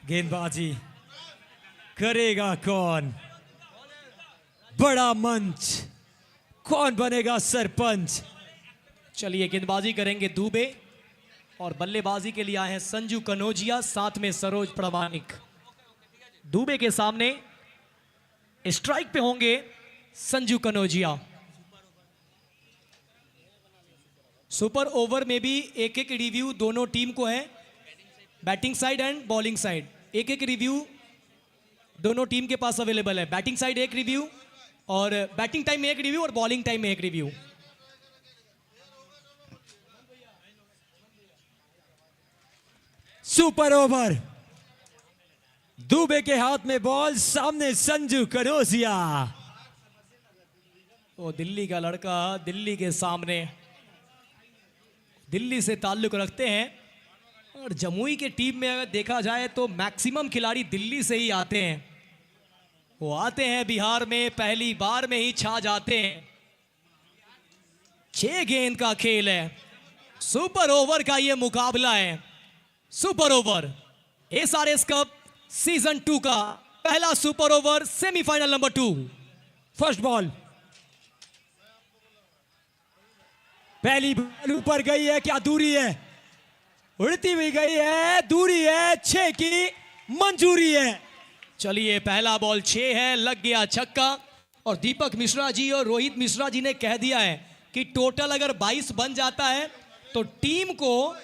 गेंदबाजी करेगा कौन? बड़ा मंच, कौन बनेगा सरपंच? चलिए गेंदबाजी करेंगे दुबे और बल्लेबाजी के लिए आए हैं संजू कनौजिया, साथ में सरोज प्रामाणिक। दुबे के सामने स्ट्राइक पे होंगे संजू कनौजिया। सुपर ओवर में भी एक एक रिव्यू दोनों टीम को है, batting side and bowling side. एक एक रिव्यू दोनों टीम के पास अवेलेबल है। बैटिंग साइड एक रिव्यू, और बैटिंग टाइम में एक रिव्यू, और बॉलिंग टाइम में एक रिव्यू। सुपर ओवर, दुबे के हाथ में बॉल, सामने संजू कनौजिया। वो दिल्ली का लड़का दिल्ली के सामने, दिल्ली से ताल्लुक रखते हैं, और जमुई के टीम में अगर देखा जाए तो मैक्सिमम खिलाड़ी दिल्ली से ही आते हैं। वो आते हैं बिहार में, पहली बार में ही छा जाते हैं। 6 गेंद का खेल है, सुपर ओवर का ये मुकाबला है। Super over SRS cup season 2 का पहला super over, semifinal number 2। First ball, पहली बॉल ऊपर गई है, क्या दूरी है? उड़ती हुई गई है, दूरी है, 6 की मंजूरी है। चलिए पहला बॉल 6 है, लग गया छक्का। और दीपक मिश्रा जी और रोहित मिश्रा जी ने कह दिया है कि टोटल अगर 22 बन जाता है तो टीम को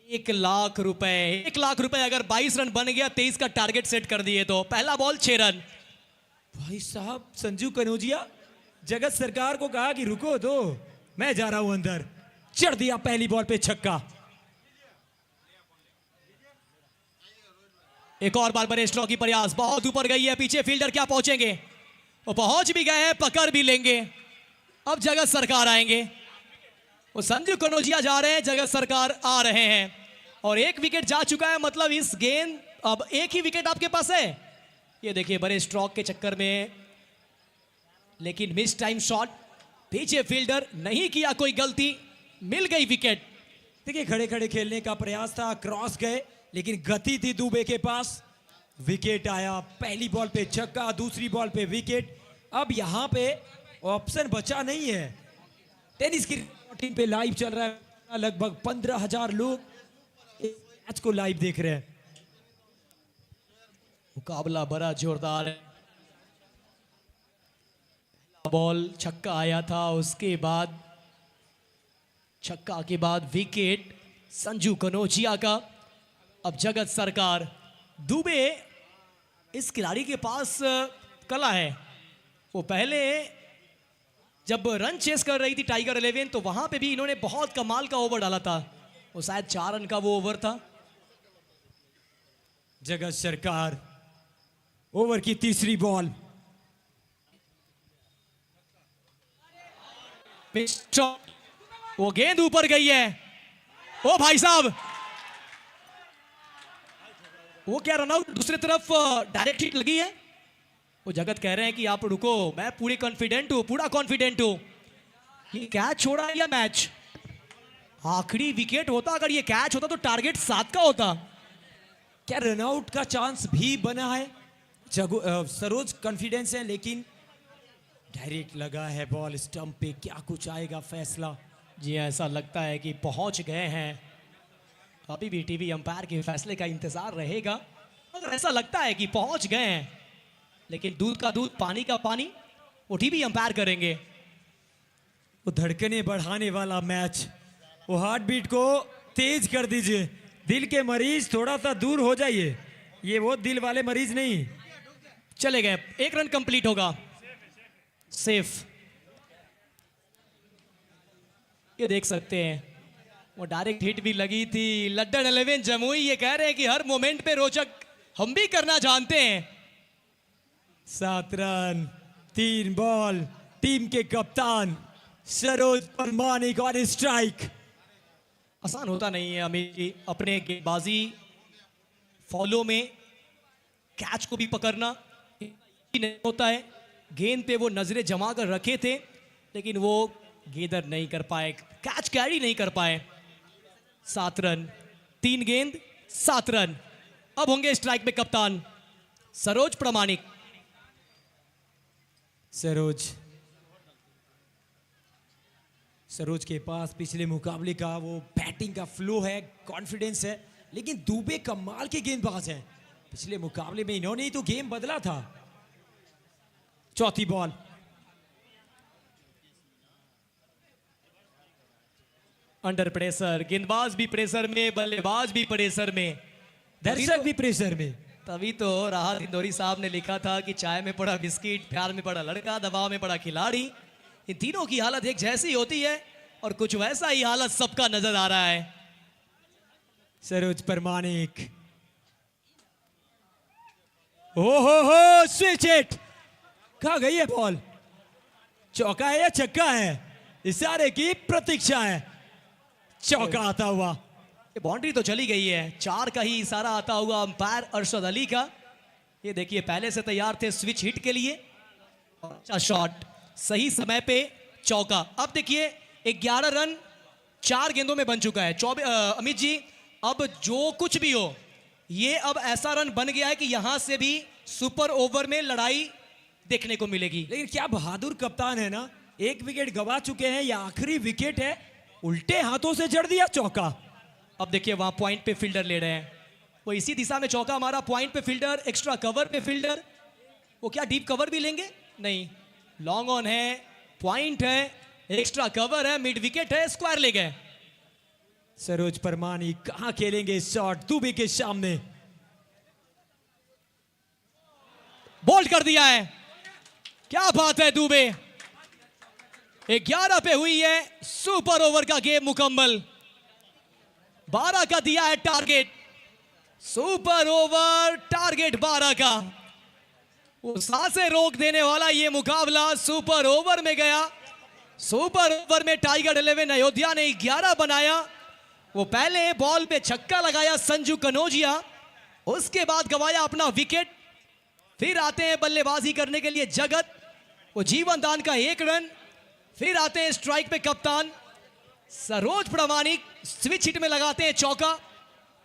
1 लाख रुपए, 1 लाख रुपए अगर 22 रन बन गया, 23 का टारगेट सेट कर दिए तो। पहला बॉल 6 रन। भाई साहब, संजू कनौजिया जगत सरकार को कहा कि रुको दो, मैं जा रहा हूं अंदर, चढ़ दिया पहली बॉल पे छक्का। एक और बार बड़े स्ट्रोक की प्रयास, बहुत ऊपर गई है, पीछे फील्डर क्या पहुंचेंगे? वो पहुंच भी गए हैं, पकड़ भी लेंगे। अब जगत सरकार आएंगे, वो संजू कनौजिया जा रहे हैं, जगत सरकार आ रहे हैं, और 1 विकेट जा चुका है। मतलब इस गेंद अब 1 ही विकेट आपके पास है। ये देखिए बड़े स्ट्रोक के चक्कर में, लेकिन मिस टाइम शॉट, पीछे फील्डर नहीं किया कोई गलती, मिल गई विकेट। देखिए खड़े खड़े खेलने का प्रयास था, क्रॉस गए, लेकिन गति थी दुबे के पास, विकेट आया। पहली बॉल पे छक्का, दूसरी बॉल पे विकेट। अब यहां पे ऑप्शन बचा नहीं है। टेनिस की टीम पे लाइव चल रहा है, लगभग 15,000 लोग मैच को लाइव देख रहे हैं। मुकाबला बड़ा जोरदार है। बॉल छक्का आया था, उसके बाद छक्का के बाद विकेट संजू कनौजिया का। अब जगत सरकार, दुबे इस खिलाड़ी के पास कला है। वो पहले जब रन चेस कर रही थी टाइगर 11, तो वहां पे भी इन्होंने बहुत कमाल का ओवर डाला था। वो शायद 4 रन का वो ओवर था। जगत सरकार, ओवर की तीसरी बॉल, वो गेंद ऊपर गई है। ओ भाई साहब, वो क्या रन आउट? दूसरी तरफ डायरेक्ट हिट लगी है। वो जगत कह रहे हैं कि आप रुको, मैं पूरी कॉन्फिडेंट हूं, पूरा कॉन्फिडेंट हूं। ये कैच छोड़ा या मैच? आखिरी विकेट होता, अगर ये कैच होता तो टारगेट 7 का होता। क्या रनआउट का चांस भी बना है? सरोज कॉन्फिडेंस है, लेकिन डायरेक्ट लगा है बॉल स्टंप पे, क्या कुछ आएगा फैसला? जी ऐसा लगता है कि पहुंच गए हैं। अभी भी टीवी अंपायर के फैसले का इंतजार रहेगा, अगर ऐसा लगता है कि पहुंच गए हैं, लेकिन दूध का दूध पानी का पानी वो टीवी अंपायर करेंगे। वो धड़कने बढ़ाने वाला मैच, वो हार्ट बीट को तेज कर दीजिए। दिल के मरीज थोड़ा सा दूर हो जाइए, ये वो दिल वाले मरीज नहीं। चले गए, 1 रन कंप्लीट होगा, सेफ। ये देख सकते हैं वो डायरेक्ट हिट भी लगी थी। लड्डन 11 जमुई ये कह रहे हैं कि हर मोमेंट पे रोचक हम भी करना जानते हैं। 7 रन, 3 बॉल, टीम के कप्तान सरोज प्रामाणिक ऑन स्ट्राइक। आसान होता नहीं है अमित जी, अपने गेंदबाजी फॉलो में कैच को भी पकड़ना नहीं होता है। गेंद पे वो नजरें जमा कर रखे थे, लेकिन वो गेंदर नहीं कर पाए, कैच कैरी नहीं कर पाए। 7 रन, 3 गेंद 7 रन। अब होंगे स्ट्राइक में कप्तान सरोज प्रामाणिक। सरोज के पास पिछले मुकाबले का वो बैटिंग का फ्लो है, कॉन्फिडेंस है, लेकिन दुबे कमाल के गेंदबाज हैं। पिछले मुकाबले में इन्होंने ही तो गेम बदला था। चौथी बॉल, अंडर प्रेशर, गेंदबाज भी प्रेशर में, बल्लेबाज भी प्रेशर में, दर्शक भी प्रेशर में। तभी तो राहत इंदौरी साहब ने लिखा था कि चाय में पड़ा बिस्किट, प्यार में पड़ा लड़का, दबाव में पड़ा खिलाड़ी। इन तीनों की हालत एक जैसी होती है और कुछ वैसा ही हालत सबका नजर आ रहा है। सरोज प्रामाणिक, हो स्विच हिट, कहां गई है बॉल? चौका है या छक्का है? इशारे की प्रतीक्षा है। चौका आता हुआ, बाउंड्री तो चली गई है। 4 का ही इशारा आता हुआ अंपायर अरशद अली का। ये देखिए पहले से तैयार थे स्विच हिट के लिए। अच्छा शॉट, सही समय पे चौका। अब देखिए 11 रन 4 गेंदों में बन चुका है। अमित जी, अब जो कुछ भी हो, ये अब ऐसा रन बन गया है कि यहां से भी सुपर ओवर में लड़ाई देखने को मिलेगी। लेकिन क्या बहादुर कप्तान है ना, 1 विकेट गवा चुके हैं, यह आखिरी विकेट है, उल्टे हाथों से जड़ दिया चौका। अब देखिए वहां पॉइंट पे फील्डर ले रहे हैं, वो इसी दिशा में चौका हमारा। पॉइंट पे फील्डर, एक्स्ट्रा कवर पे फील्डर, वो क्या डीप कवर भी लेंगे? नहीं, लॉन्ग ऑन है, पॉइंट है, एक्स्ट्रा कवर है, मिड विकेट है, स्क्वायर ले गए। सरोज प्रामाणिक कहां खेलेंगे शॉट दुबे के सामने? बोल्ड कर दिया है, क्या बात है दुबे। 11 पे हुई है सुपर ओवर का गेम मुकम्मल। 12 का दिया है टारगेट, सुपर ओवर टारगेट 12 का। वो सांसें रोक देने वाला ये मुकाबला सुपर ओवर में गया। सुपर ओवर में टाइगर 11 अयोध्या ने 11 बनाया। वो पहले बॉल पे छक्का लगाया संजू कनौजिया, उसके बाद गवाया अपना विकेट। फिर आते हैं बल्लेबाजी करने के लिए जगत, वो जीवन दान का 1 रन। फिर आते हैं स्ट्राइक पे कप्तान सरोज प्रामाणिक, स्विच हिट में लगाते हैं चौका।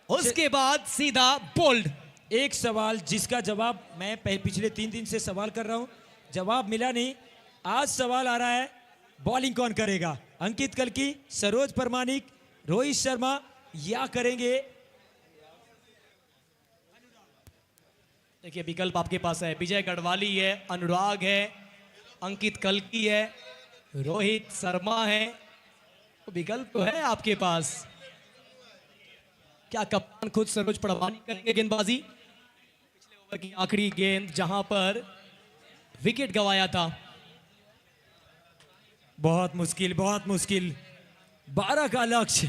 उसके बाद सीधा बोल्ड। एक सवाल जिसका जवाब मैं पिछले 3 दिन से सवाल कर रहा हूं, जवाब मिला नहीं। आज सवाल आ रहा है, बॉलिंग कौन करेगा? अंकित कल्की, सरोज प्रामाणिक, रोहित शर्मा या करेंगे? देखिए विकल्प आपके पास है, विजय गढ़वाली है, अनुराग है, अंकित कल्की है, रोहित शर्मा है। विकल्प तो है आपके पास। क्या कप्तान खुद सरोज प्रामाणिक करेंगे गेंदबाजी? पिछले ओवर की आखिरी गेंद जहां पर विकेट गंवाया था। बहुत मुश्किल, बहुत मुश्किल। 12 का लक्ष्य।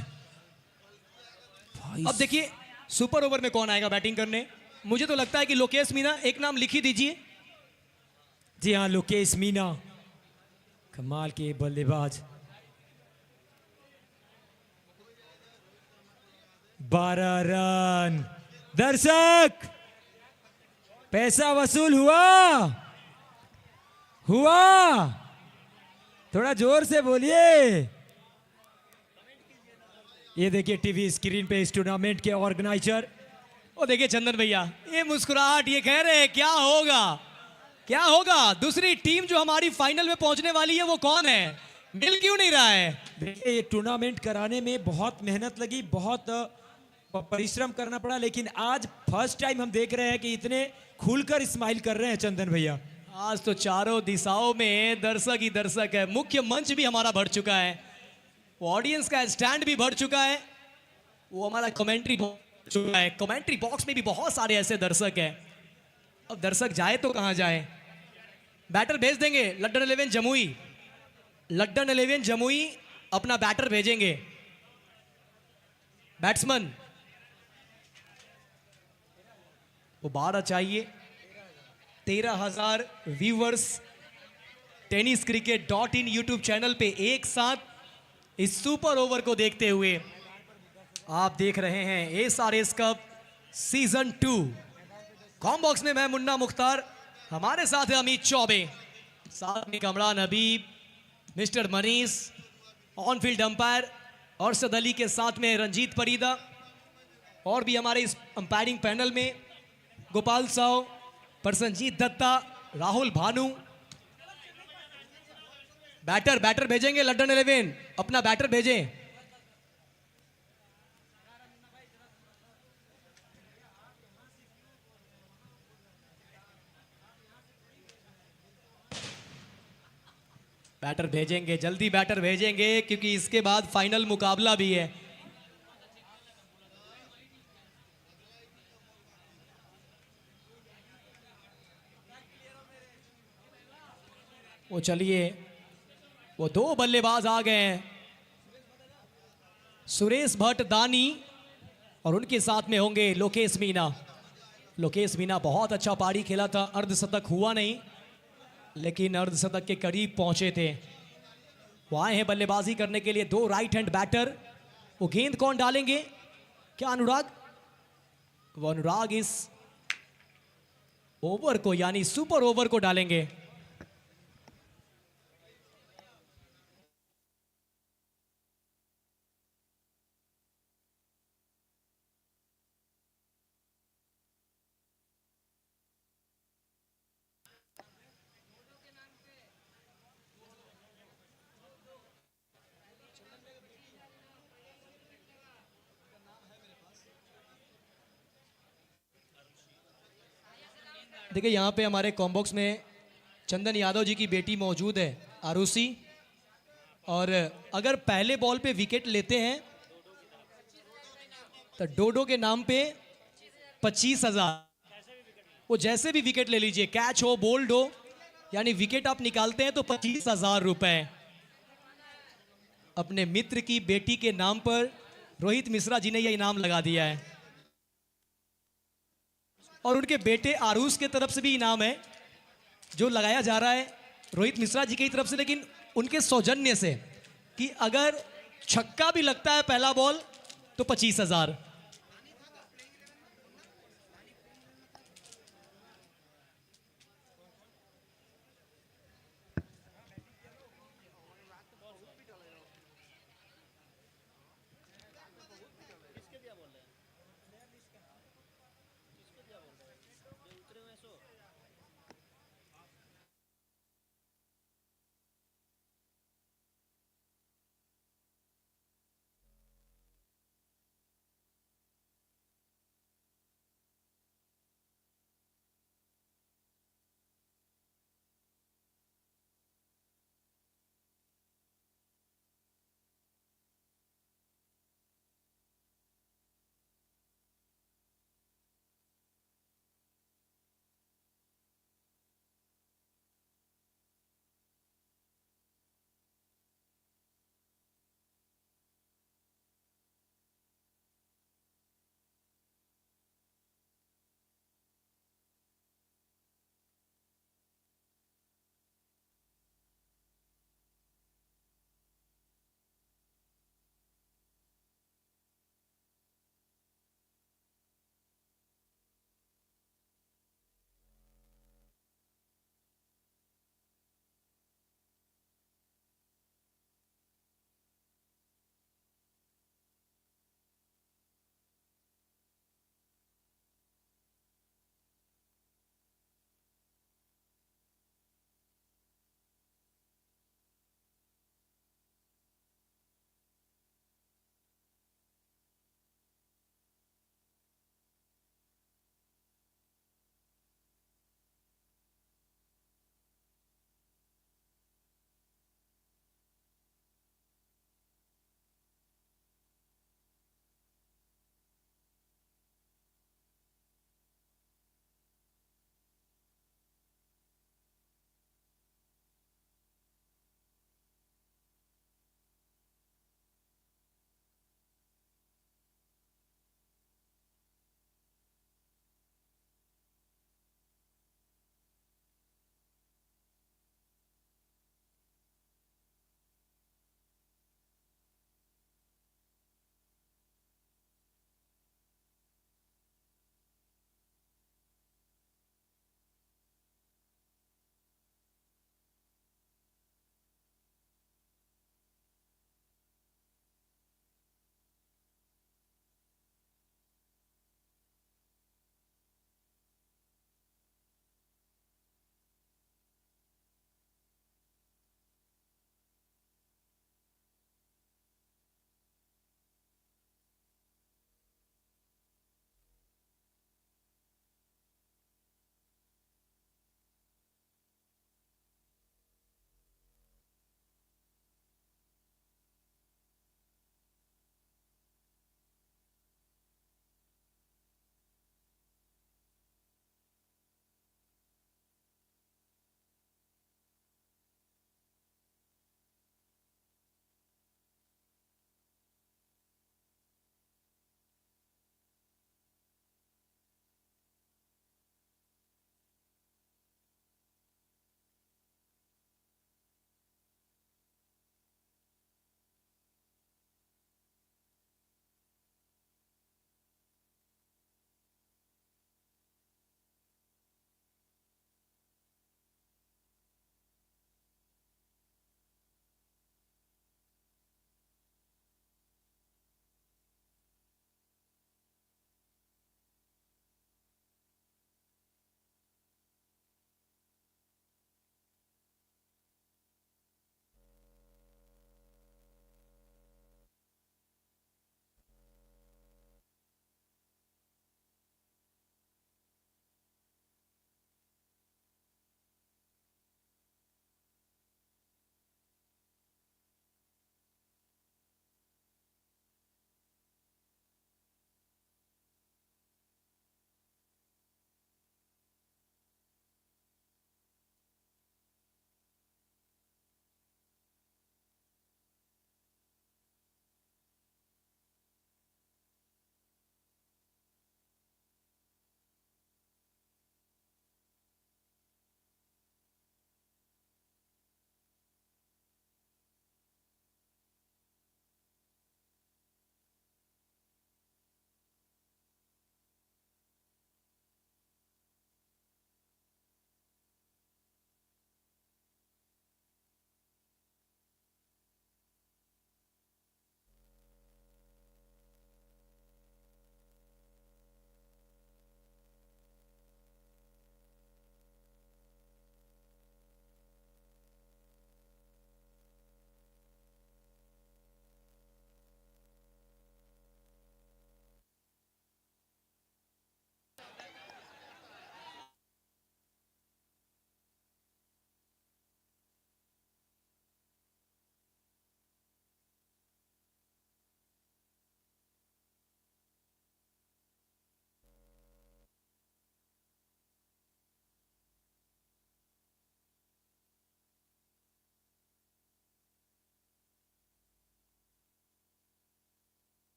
अब देखिए सुपर ओवर में कौन आएगा बैटिंग करने? मुझे तो लगता है कि लोकेश मीना, एक नाम लिख ही दीजिए। जी हां, लोकेश मीना कमाल के बल्लेबाज। 12 रन। दर्शक, पैसा वसूल हुआ। थोड़ा जोर से बोलिए। ये देखिए टीवी स्क्रीन पे इस टूर्नामेंट के ऑर्गेनाइजर। ओ देखिए चंदन भैया, ये मुस्कुराहट, ये कह रहे हैं क्या होगा, क्या होगा? दूसरी टीम जो हमारी फाइनल में पहुंचने वाली है वो कौन है? मिल क्यों नहीं रहा है? देखिए टूर्नामेंट कराने में बहुत मेहनत लगी, बहुत परिश्रम करना पड़ा, लेकिन आज फर्स्ट टाइम हम देख रहे हैं कि इतने खुलकर स्माइल कर रहे हैं चंदन भैया। आज तो चारों दिशाओं में दर्शक ही दर्शक है। मुख्य मंच भी हमारा भर चुका है, वो ऑडियंस का स्टैंड भी भर चुका है, वो हमारा कमेंट्री चुका है। कमेंट्री बॉक्स में भी बहुत सारे ऐसे दर्शक हैं। अब दर्शक जाए तो कहां जाए? बैटर भेज देंगे लड्डन 11 जमुई। लड्डन 11 जमुई अपना बैटर भेजेंगे। बैट्समैन वो 12 चाहिए। 13,000 व्यूवर्स tenniscricket.in यूट्यूब चैनल पे एक साथ इस सुपर ओवर को देखते हुए आप देख रहे हैं SRS cup season 2। Com box में मैं मुन्ना मुख्तार, हमारे साथ है अमित चौबे, साथ में Kamran Habib, mister Manish, on field umpire Arshad Ali के साथ में रंजीत परीदा। और भी हमारे इस अंपायरिंग पैनल में गोपाल साव, प्रसन्नजीत दत्ता, राहुल भानु। बैटर भेजेंगे लंदन 11, अपना बैटर भेजें। बैटर भेजेंगे, जल्दी बैटर भेजेंगे, क्योंकि इसके बाद फाइनल मुकाबला भी है। वो चलिए, वो 2 बल्लेबाज आ गए हैं, सुरेश भट्ट दानी, और उनके साथ में होंगे लोकेश मीना। लोकेश मीना बहुत अच्छा पारी खेला था, अर्धशतक हुआ नहीं, लेकिन अर्धशतक के करीब पहुंचे थे। वो आए हैं बल्लेबाजी करने के लिए, 2 राइट हैंड बैटर। वो गेंद कौन डालेंगे? क्या अनुराग? वो अनुराग इस ओवर को, यानी सुपर ओवर को डालेंगे। देखिए यहाँ पे हमारे कॉम्बॉक्स में चंदन यादव जी की बेटी मौजूद है, आरुषि, और अगर पहले बॉल पे विकेट लेते हैं तो डोडो के नाम पे 25,000। वो जैसे भी विकेट ले लीजिए, कैच हो, बोल्ड हो, यानी विकेट आप निकालते हैं तो 25,000 रुपए अपने मित्र की बेटी के नाम पर रोहित मिश्रा जी ने यह इनाम लगा दिया है। और उनके बेटे आरुष के तरफ से भी इनाम है जो लगाया जा रहा है रोहित मिश्रा जी की तरफ से, लेकिन उनके सौजन्य से, कि अगर छक्का भी लगता है पहला बॉल तो 25,000।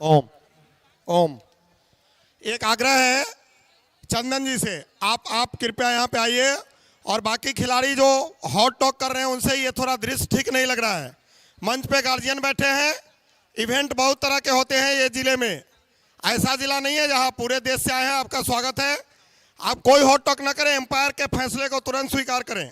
ओम ओम। एक आग्रह है चंदन जी से, आप कृपया यहाँ पे आइए, और बाकी खिलाड़ी जो हॉट टॉक कर रहे हैं उनसे ये थोड़ा दृश्य ठीक नहीं लग रहा है। मंच पे गार्जियन बैठे हैं, इवेंट बहुत तरह के होते हैं ये जिले में, ऐसा जिला नहीं है जहाँ पूरे देश से आए हैं। आपका स्वागत है, आप कोई हॉट टॉक ना करें, एम्पायर के फैसले को तुरंत स्वीकार करें।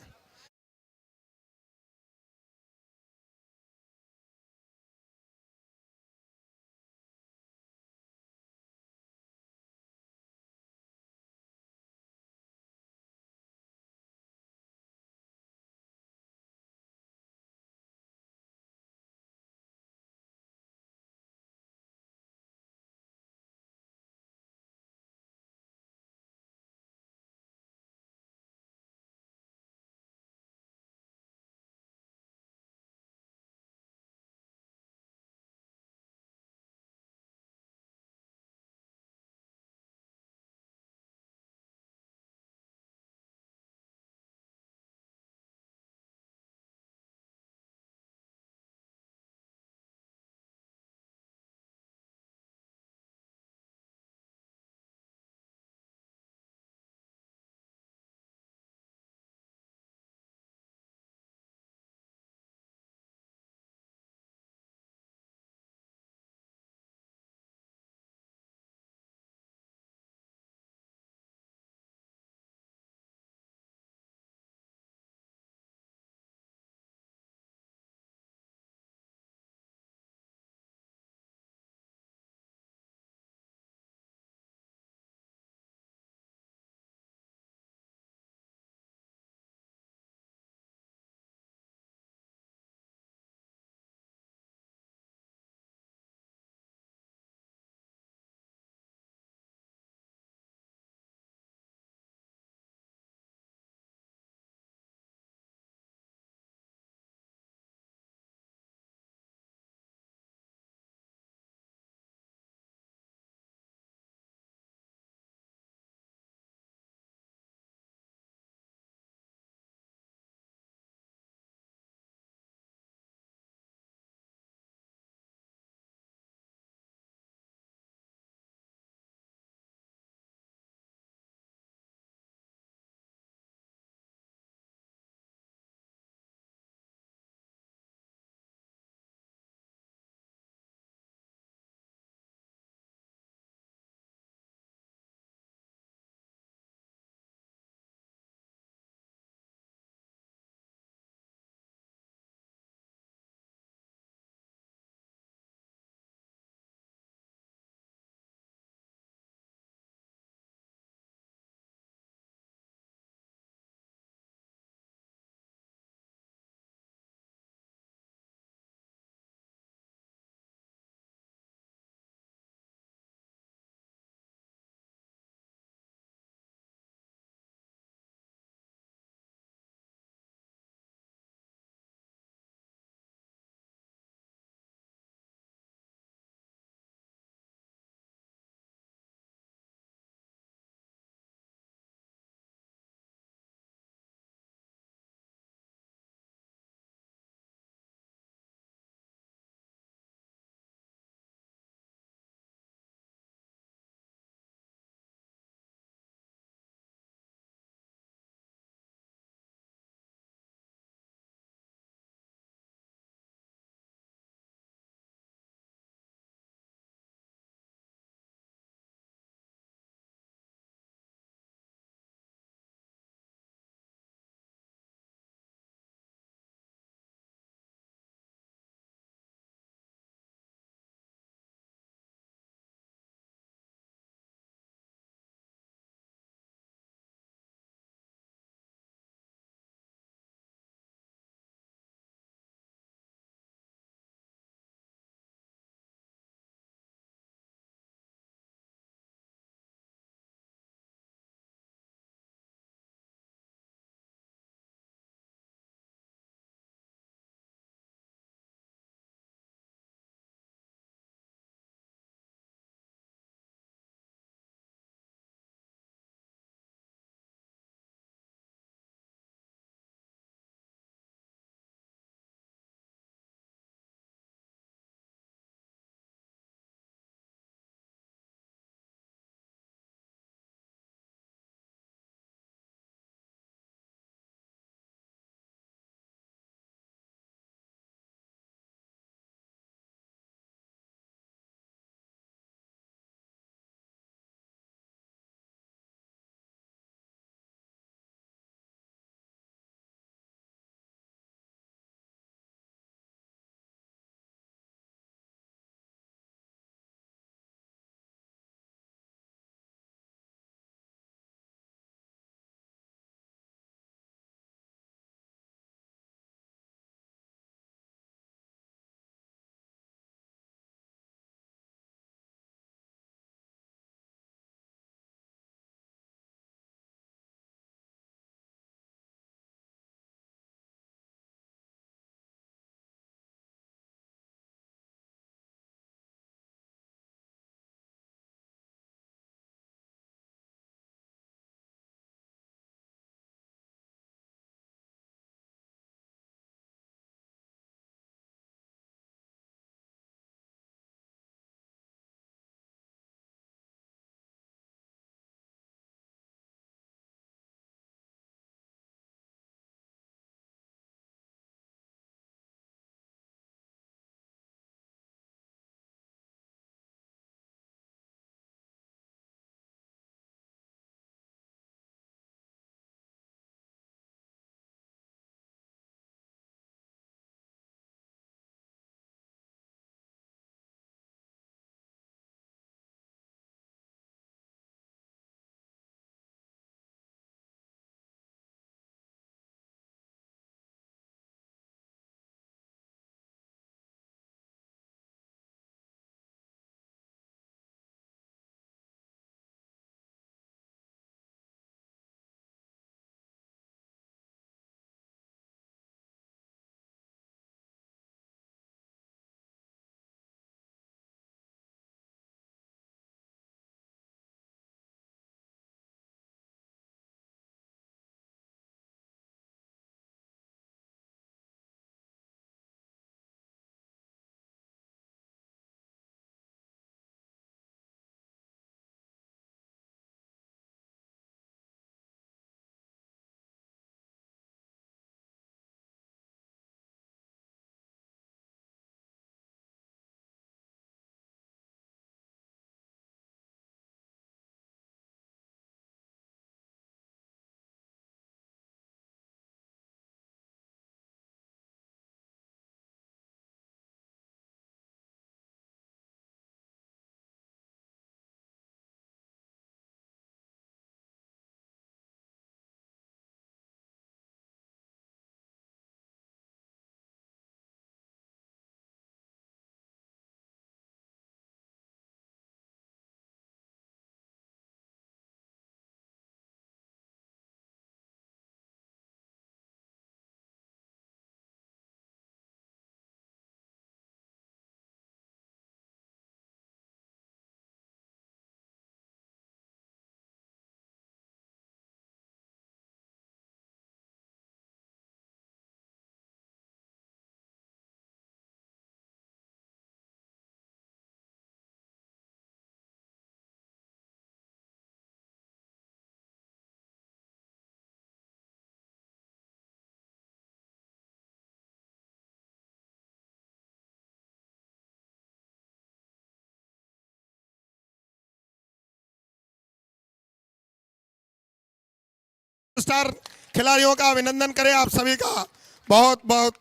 सुपरस्टार खिलाड़ियों का अभिनंदन करें आप सभी का बहुत बहुत।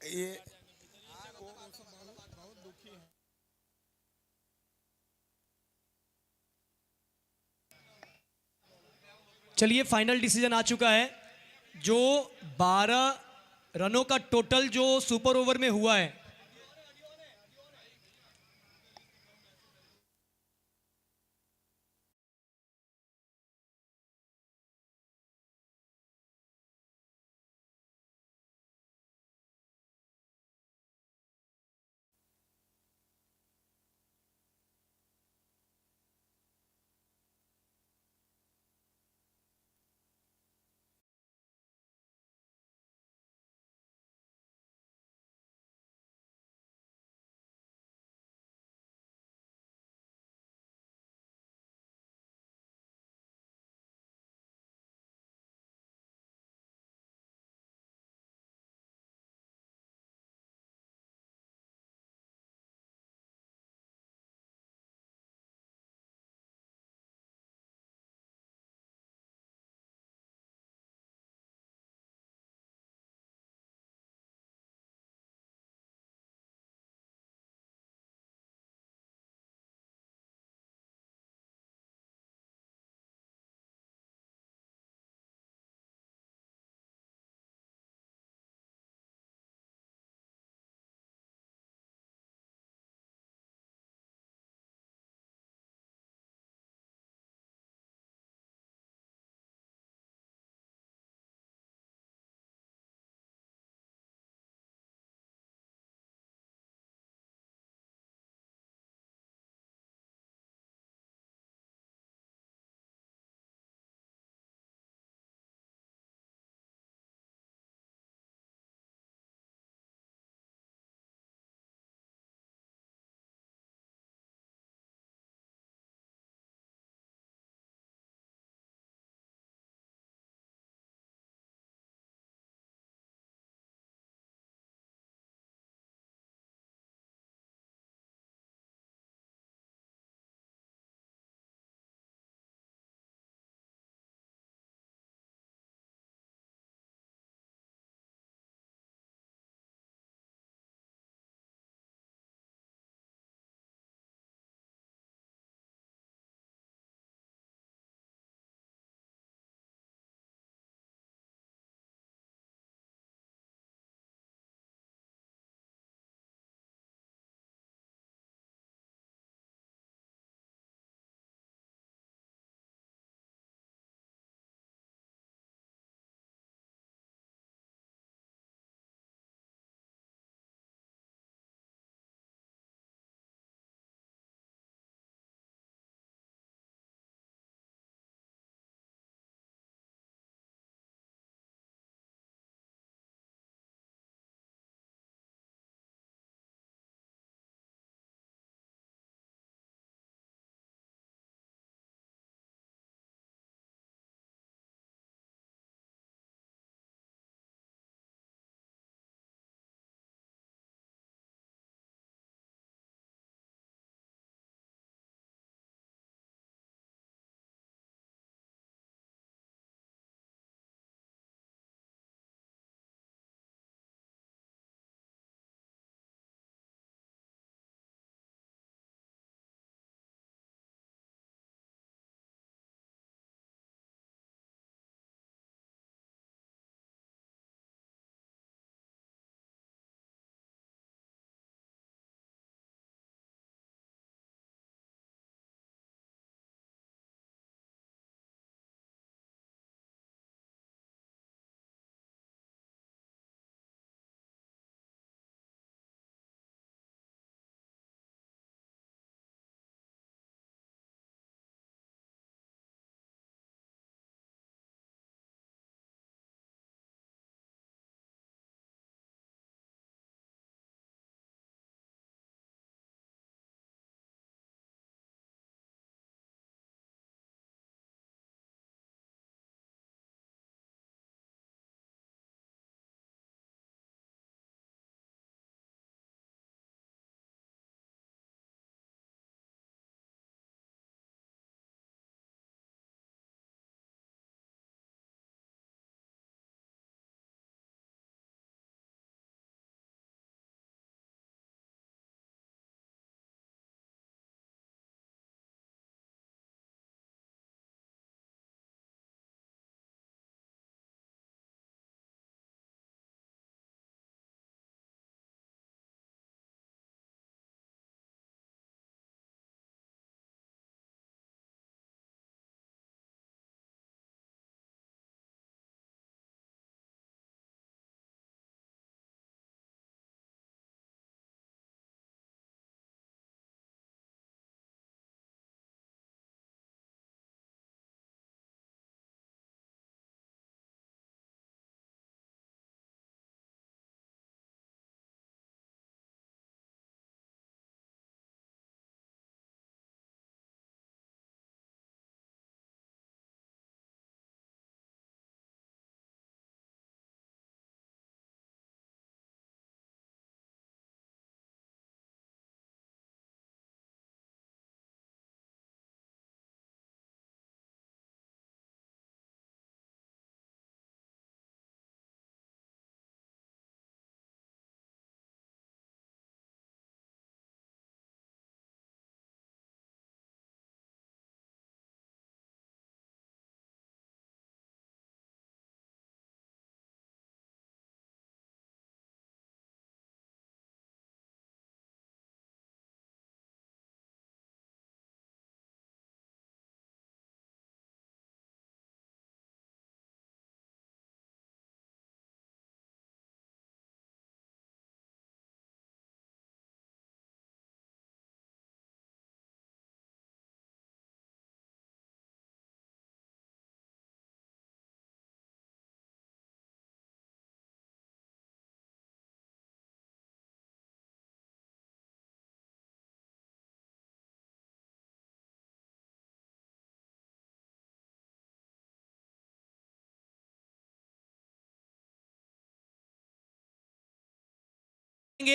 ये चलिए फाइनल डिसीजन आ चुका है। जो 12 रनों का टोटल जो सुपर ओवर में हुआ है,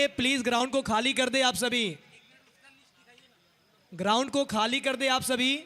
प्लीज ग्राउंड को खाली कर दे आप सभी, ग्राउंड को खाली कर दे आप सभी।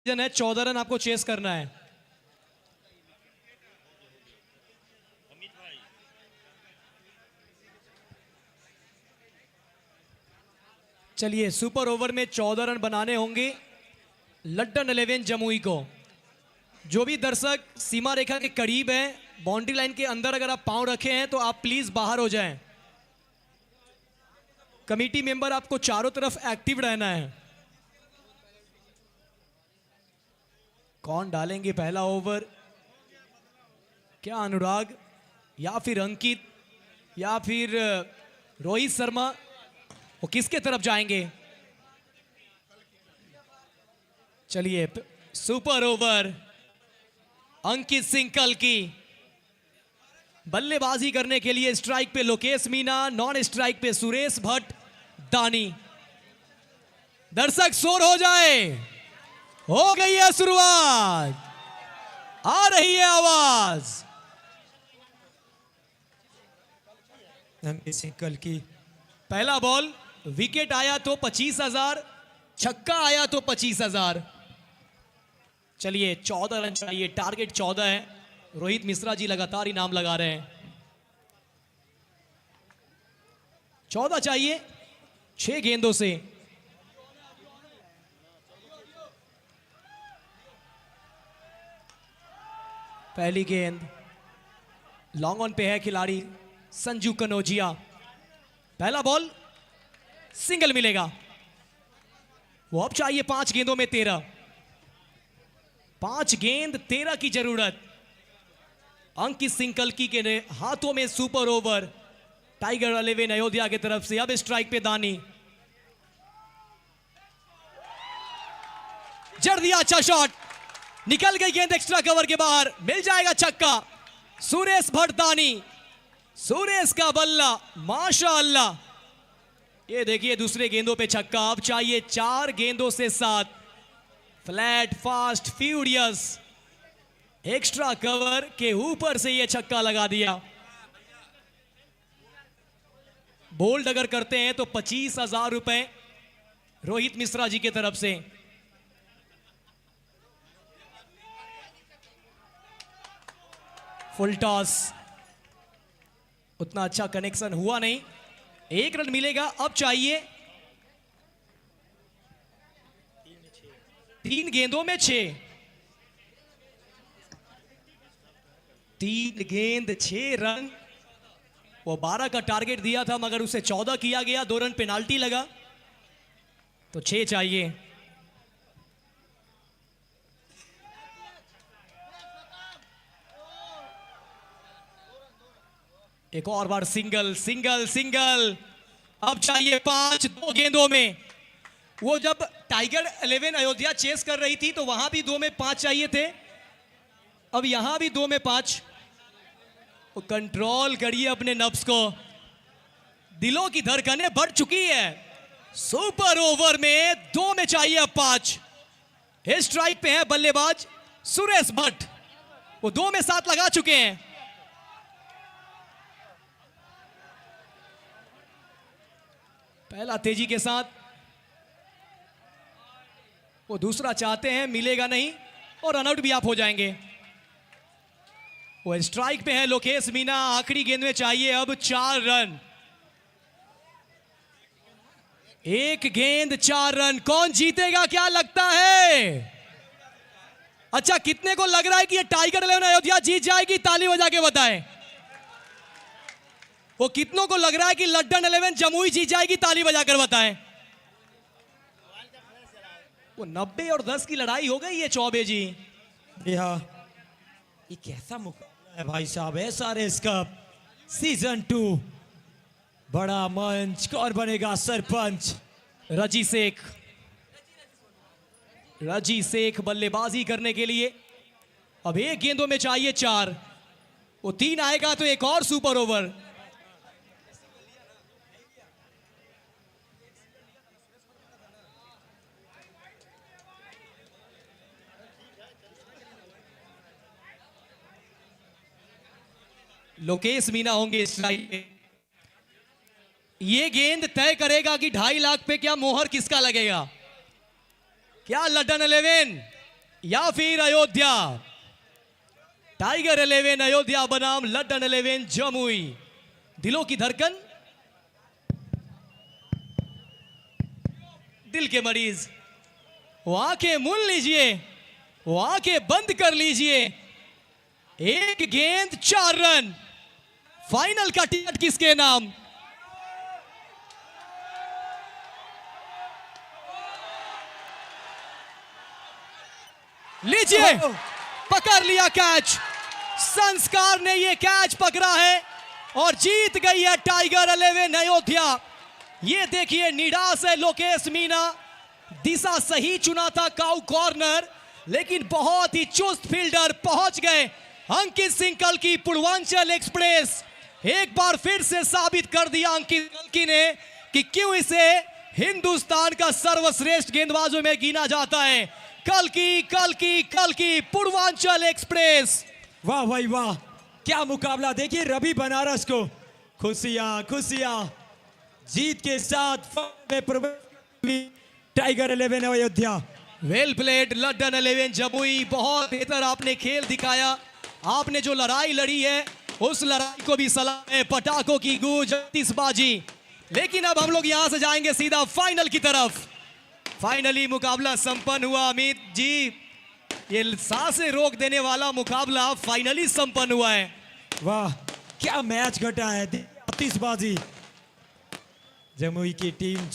है 14 रन आपको चेस करना है। चलिए सुपर ओवर में 14 रन बनाने होंगे लड्डन 11 जमुई को। जो भी दर्शक सीमा रेखा के करीब है, बाउंड्री लाइन के अंदर अगर आप पांव रखे हैं तो आप प्लीज बाहर हो जाएं। कमेटी मेंबर आपको चारों तरफ एक्टिव रहना है। कौन डालेंगे पहला ओवर? क्या अनुराग या फिर अंकित या फिर रोहित शर्मा? वो किसके तरफ जाएंगे? चलिए सुपर ओवर, अंकित सिंह कल्की बल्लेबाजी करने के लिए स्ट्राइक पे लोकेश मीना, नॉन स्ट्राइक पे सुरेश भट्ट दानी। दर्शक शोर हो जाए, हो गई है शुरुआत, आ रही है आवाज। अंकित सिंह कल की पहला बॉल विकेट आया तो 25,000, छक्का आया तो 25,000। चलिए 14 रन चाहिए, टारगेट 14 है। रोहित मिश्रा जी लगातार इनाम लगा रहे हैं। 14 चाहिए 6 गेंदों से। पहली गेंद लॉन्ग ऑन पे है खिलाड़ी संजू कनौजिया। पहला बॉल सिंगल मिलेगा। वो अब चाहिए 5 गेंदों में 13। 5 गेंद 13 की जरूरत। अंकित सिंह कल्की के हाथों में सुपर ओवर। टाइगर 11 अयोध्या की तरफ से अब स्ट्राइक पे दानी। जड़ दिया, अच्छा शॉट, निकल गई गेंद एक्स्ट्रा कवर के बाहर, मिल जाएगा छक्का। सुरेश भट्ट दानी, सुरेश का बल्ला, माशाअल्लाह। ये देखिए दूसरे गेंदों पे छक्का। अब चाहिए 4 गेंदों से 7। Flat, fast, furious, extra cover के ऊपर से ये छक्का लगा दिया। बोल्ड अगर करते हैं तो 25,000 रुपए रोहित मिश्रा जी की तरफ से। फुल टॉस, उतना अच्छा कनेक्शन हुआ नहीं। 1 रन मिलेगा। अब चाहिए 3 गेंदों में 6। 3 गेंद 6 रन। वो 12 का टारगेट दिया था मगर उसे 14 किया गया। 2 रन पेनाल्टी लगा तो 6 चाहिए। एक और बार सिंगल सिंगल सिंगल। अब चाहिए 5 2 गेंदों में। वो जब टाइगर 11 अयोध्या चेस कर रही थी तो वहां भी 2 में 5 चाहिए थे। अब यहां भी 2 में 5। कंट्रोल करिए अपने नफ्स को, दिलों की धड़कनें बढ़ चुकी है। सुपर ओवर में 2 में चाहिए अब 5। स्ट्राइक पे है बल्लेबाज सुरेश भट्ट। वो 2 में 7 लगा चुके हैं। पहला तेजी के साथ, वो दूसरा चाहते हैं, मिलेगा नहीं और रनआउट भी आप हो जाएंगे। वो स्ट्राइक पे है लोकेश मीना। आखिरी गेंद में चाहिए अब 4 रन। 1 गेंद 4 रन। कौन जीतेगा क्या लगता है? अच्छा, कितने को लग रहा है कि ये टाइगर 11 अयोध्या जीत जाएगी? ताली बजा के बताएं। वो कितनों को लग रहा है कि लड्डन 11 जमुई जीत जाएगी? ताली बजाकर बताएं। वो 90 और 10 की लड़ाई हो गई है चौबे जी। हाँ, ये कैसा मुकाबला है भाई साहब। SRS कप सीजन 2, बड़ा मंच। कौन बनेगा सरपंच? रजी शेख। रजी शेख बल्लेबाजी करने के लिए अब 1 गेंदों में चाहिए 4। वो 3 आएगा तो एक और सुपर ओवर। लोकेश मीना होंगे स्ट्राइक पे। ये गेंद तय करेगा कि 2.5 लाख पे क्या मोहर किसका लगेगा। क्या लड्डन 11 या फिर अयोध्या? टाइगर 11 अयोध्या बनाम लड्डन 11 जमुई। दिलों की धड़कन, दिल के मरीज, वो आंखें मूंद लीजिए, वो आंखें बंद कर लीजिए। 1 गेंद 4 रन। फाइनल का टिकट किसके नाम? लीजिए, पकड़ लिया कैच। संस्कार ने ये कैच पकड़ा है और जीत गई है टाइगर 11 अयोध्या। ये देखिए, निराश है लोकेश मीना। दिशा सही चुना था काउ कॉर्नर, लेकिन बहुत ही चुस्त फील्डर पहुंच गए। अंकित सिंह कल्की, पूर्वांचल एक्सप्रेस, एक बार फिर से साबित कर दिया अंकित कल्की ने कि क्यों इसे हिंदुस्तान का सर्वश्रेष्ठ गेंदबाजों में गिना जाता है। कल की पूर्वांचल एक्सप्रेस। वाह भाई वाह, क्या मुकाबला। देखिए रवि बनारस को खुशियां खुशियां जीत के साथ में प्रवेश टाइगर 11 अयोध्या। वेल प्लेड लड्डन 11 जमुई, बहुत बेहतर आपने खेल दिखाया। आपने जो लड़ाई लड़ी है उस लड़ाई को भी सलाम है, पटाखों की गूंज, आतिशबाजी। लेकिन अब हम लोग यहां से जाएंगे सीधा फाइनल की तरफ। फाइनली मुकाबला संपन्न हुआ। अमित जी, ये सांसें रोक देने वाला मुकाबला फाइनली संपन्न हुआ है। वाह क्या मैच घटा है, आतिशबाजी। जमुई की टीम